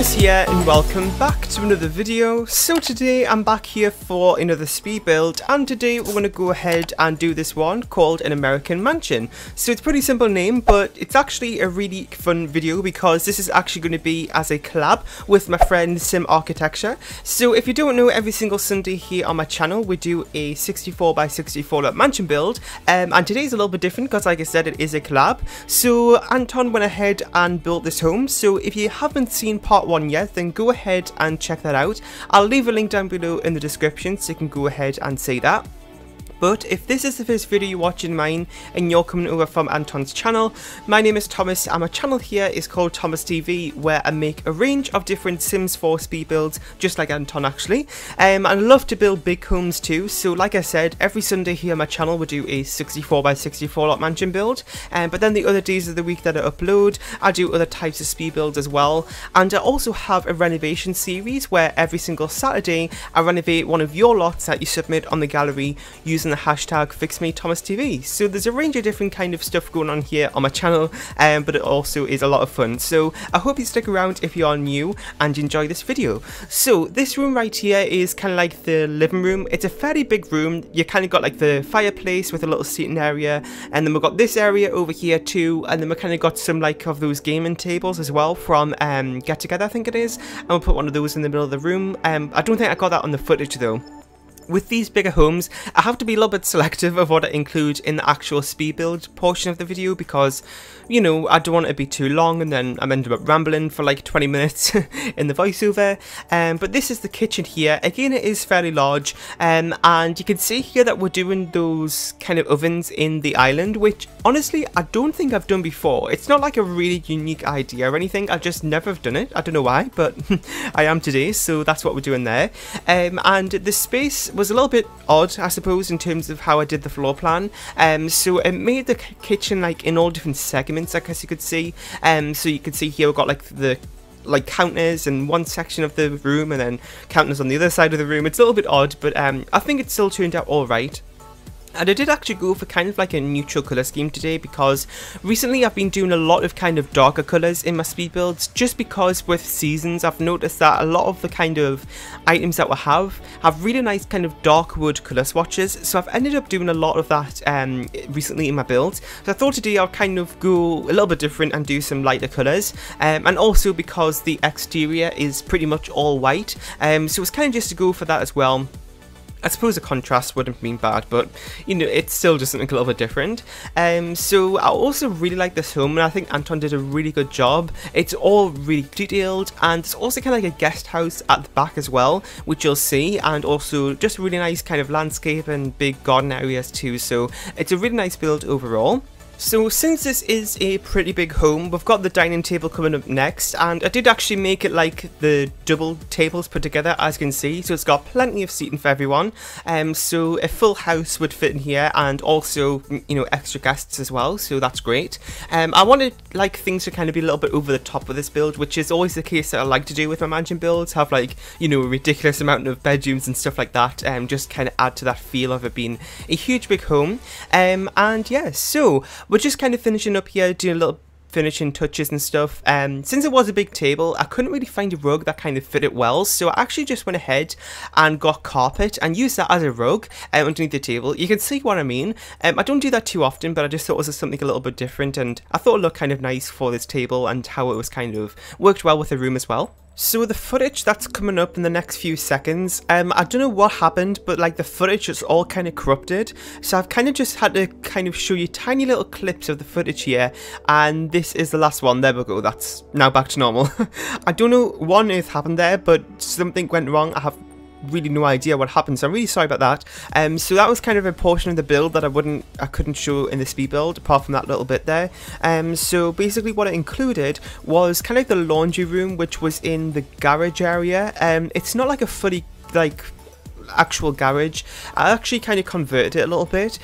Thomas here and welcome back to another video. So today I'm back here for another speed build, and today we're going to go ahead and do this one called an American Mansion. So it's a pretty simple name, but it's actually a really fun video because this is actually going to be as a collab with my friend Simarchitecture. So if you don't know, every single Sunday here on my channel we do a 64x64 mansion build, and today's a little bit different because, like I said, it is a collab. So Anton went ahead and built this home, so if you haven't seen part 1 yet, then go ahead and check that out. I'll leave a link down below in the description so you can go ahead and see that. But if this is the first video you're watching mine and you're coming over from Anton's channel, my name is Thomas and my channel here is called Thomas TV, where I make a range of different Sims 4 speed builds, just like Anton actually. And I love to build big homes too, so like I said, every Sunday here on my channel we do a 64x64 lot mansion build, but then the other days of the week that I upload, I do other types of speed builds as well. And I also have a renovation series where every single Saturday I renovate one of your lots that you submit on the gallery using the hashtag FixMeThomasTV. So there's a range of different kind of stuff going on here on my channel, but it also is a lot of fun. So I hope you stick around if you are new and enjoy this video. So this room right here is kind of like the living room. It's a fairly big room. You kind of got like the fireplace with a little seating area, and then we've got this area over here too, and then we kind of got some like of those gaming tables as well from Get Together, I think it is, and we'll put one of those in the middle of the room. I don't think I got that on the footage though. With these bigger homes, I have to be a little bit selective of what I include in the actual speed build portion of the video because, you know, I don't want it to be too long and then I'm ended up rambling for like 20 minutes in the voiceover. But this is the kitchen here. Again, it is fairly large, and you can see here that we're doing those kind of ovens in the island, which honestly I don't think I've done before. It's not like a really unique idea or anything, I just never have done it. I don't know why, but I am today, so that's what we're doing there. And the space was a little bit odd, I suppose, in terms of how I did the floor plan. So it made the kitchen like in all different segments, I guess you could see. So you can see here we've got like the counters in one section of the room and then counters on the other side of the room. It's a little bit odd, but I think it still turned out alright. And I did actually go for kind of like a neutral colour scheme today because recently I've been doing a lot of kind of darker colours in my speed builds, just because with seasons I've noticed that a lot of the kind of items that we have really nice kind of dark wood colour swatches, so I've ended up doing a lot of that recently in my builds. So I thought today I'll kind of go a little bit different and do some lighter colours, and also because the exterior is pretty much all white, so it's kind of just to go for that as well. I suppose a contrast wouldn't mean bad, but you know, it's still just something a little bit different. So I also really like this home, and I think Anton did a really good job. It's all really detailed, and it's also kind of like a guest house at the back as well, which you'll see, and also just really nice kind of landscape and big garden areas too. So it's a really nice build overall. So since this is a pretty big home, we've got the dining table coming up next, and I did actually make it like the double tables put together, as you can see, so it's got plenty of seating for everyone. So a full house would fit in here, and also, you know, extra guests as well, so that's great. I wanted like things to kind of be a little bit over the top with this build, which is always the case that I like to do with my mansion builds, have like, you know, a ridiculous amount of bedrooms and stuff like that, just kind of add to that feel of it being a huge big home. And yeah, so we're just kind of finishing up here, doing a little finishing touches and stuff. Since it was a big table, I couldn't really find a rug that kind of fit it well, so I actually just went ahead and got carpet and used that as a rug underneath the table. You can see what I mean. I don't do that too often, but I just thought it was something a little bit different, and I thought it looked kind of nice for this table and how it was kind of worked well with the room as well. So the footage that's coming up in the next few seconds, I don't know what happened, but like the footage is all kind of corrupted, so I've kind of just had to kind of show you tiny little clips of the footage here, and this is the last one. There we go, that's now back to normal. I don't know what on earth happened there, but something went wrong. I have really no idea what happened, so I'm really sorry about that. So that was kind of a portion of the build that I couldn't show in the speed build, apart from that little bit there. So basically what it included was kind of the laundry room, which was in the garage area. It's not like a fully like actual garage. I actually kind of converted it a little bit.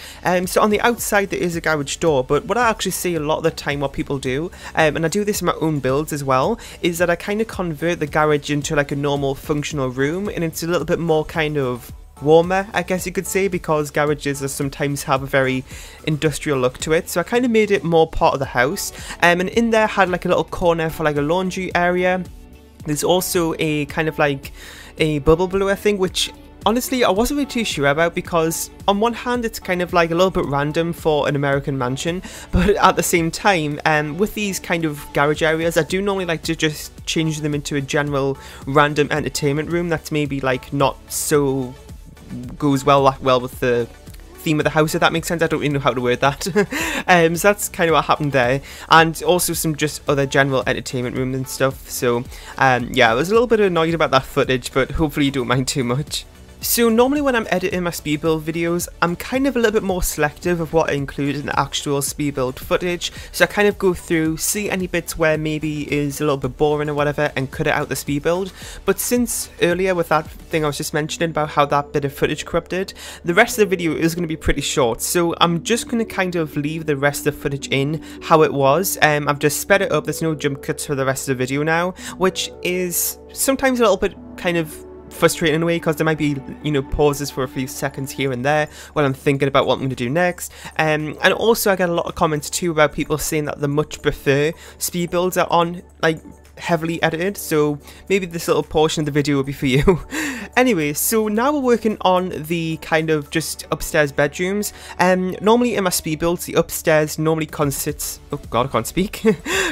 So on the outside there is a garage door, but what I actually see a lot of the time what people do, and I do this in my own builds as well, is that I kind of convert the garage into like a normal functional room, and it's a little bit more kind of warmer, I guess you could say, because garages sometimes have a very industrial look to it. So I kind of made it more part of the house, and in there had like a little corner for like a laundry area. There's also a kind of like a bubble blower thing, which honestly I wasn't really too sure about, because on one hand it's kind of like a little bit random for an American mansion, but at the same time with these kind of garage areas, I do normally like to just change them into a general random entertainment room that's maybe like not so goes well with the theme of the house, if that makes sense. I don't really know how to word that. So that's kind of what happened there, and also some just other general entertainment rooms and stuff. So yeah, I was a little bit annoyed about that footage, but hopefully you don't mind too much. So normally when I'm editing my speed build videos, I'm kind of a little bit more selective of what I include in the actual speed build footage. So I kind of go through, see any bits where maybe is a little bit boring or whatever, and cut it out the speed build. But since earlier with that thing I was just mentioning about how that bit of footage corrupted, the rest of the video is going to be pretty short. So I'm just going to kind of leave the rest of the footage in how it was. I've just sped it up, there's no jump cuts for the rest of the video now, which is sometimes a little bit kind of frustrating in a way, because there might be, you know, pauses for a few seconds here and there while I'm thinking about what I'm going to do next. And also I get a lot of comments too about people saying that they much prefer speed builds that on like heavily edited, so maybe this little portion of the video will be for you. Anyway, so now we're working on the kind of just upstairs bedrooms. Normally in my speed builds, the upstairs normally consists, oh god, I can't speak,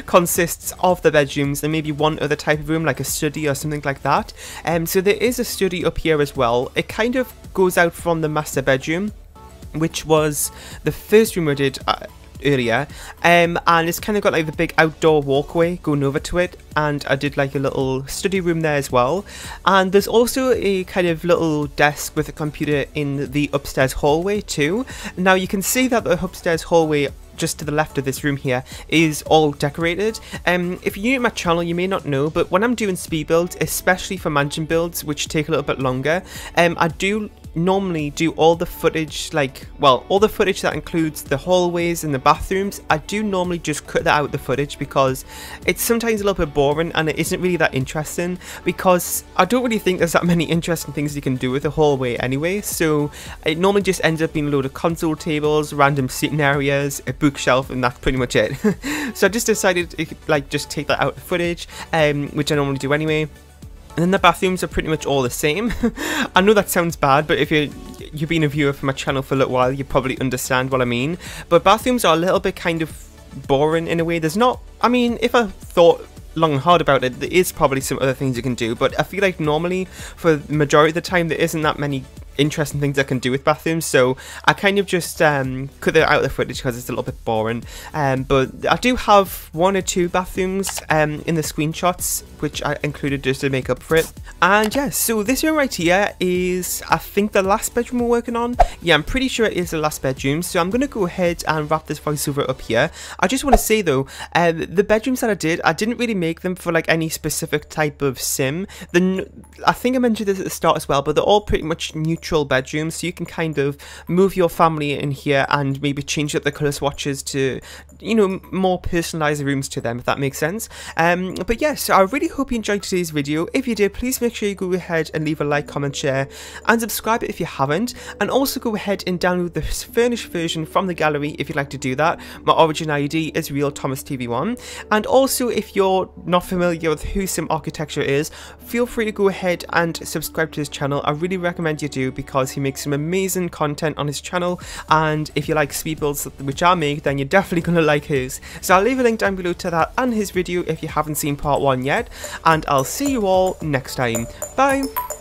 consists of the bedrooms and maybe one other type of room like a study or something like that. So there is a study up here as well. It kind of goes out from the master bedroom, which was the first room I did earlier, and it's kind of got like the big outdoor walkway going over to it, and I did like a little study room there as well. And there's also a kind of little desk with a computer in the upstairs hallway too. Now you can see that the upstairs hallway just to the left of this room here is all decorated. If you're new to my channel, you may not know, but when I'm doing speed builds, especially for mansion builds which take a little bit longer, I do normally do all the footage, like, well, all the footage that includes the hallways and the bathrooms. I do normally just cut that out the footage because it's sometimes a little bit boring and it isn't really that interesting, because I don't really think there's that many interesting things you can do with the hallway anyway. So it normally just ends up being a load of console tables, random seating areas, a bookshelf, and that's pretty much it. So I just decided to like just take that out of the footage, which I normally do anyway. And then the bathrooms are pretty much all the same. I know that sounds bad, but if you've been a viewer for my channel for a little while, you probably understand what I mean. But bathrooms are a little bit kind of boring in a way. There's not, I mean, if I thought long and hard about it, there is probably some other things you can do, but I feel like normally for the majority of the time there isn't that many interesting things I can do with bathrooms, so I kind of just cut that out of the footage because it's a little bit boring. But I do have one or two bathrooms in the screenshots which I included just to make up for it. And yeah, so this room right here is, I think, the last bedroom we're working on. Yeah, I'm pretty sure it is the last bedroom, so I'm going to go ahead and wrap this voiceover up here. I just want to say though, the bedrooms that I didn't really make them for like any specific type of sim. I think I mentioned this at the start as well, but they're all pretty much neutral bedrooms, so you can kind of move your family in here and maybe change up the colour swatches to, you know, more personalise the rooms to them, if that makes sense. But yes, so I really hope you enjoyed today's video. If you did, please make sure you go ahead and leave a like, comment, share, and subscribe if you haven't. And also go ahead and download the furnished version from the gallery if you'd like to do that. My origin ID is RealThomasTV1. And also, if you're not familiar with who Simarchitecture is, feel free to go ahead and subscribe to his channel. I really recommend you do, because he makes some amazing content on his channel, and if you like speed builds which I make, then you're definitely going to like his. So I'll leave a link down below to that and his video if you haven't seen part 1 yet, and I'll see you all next time. Bye!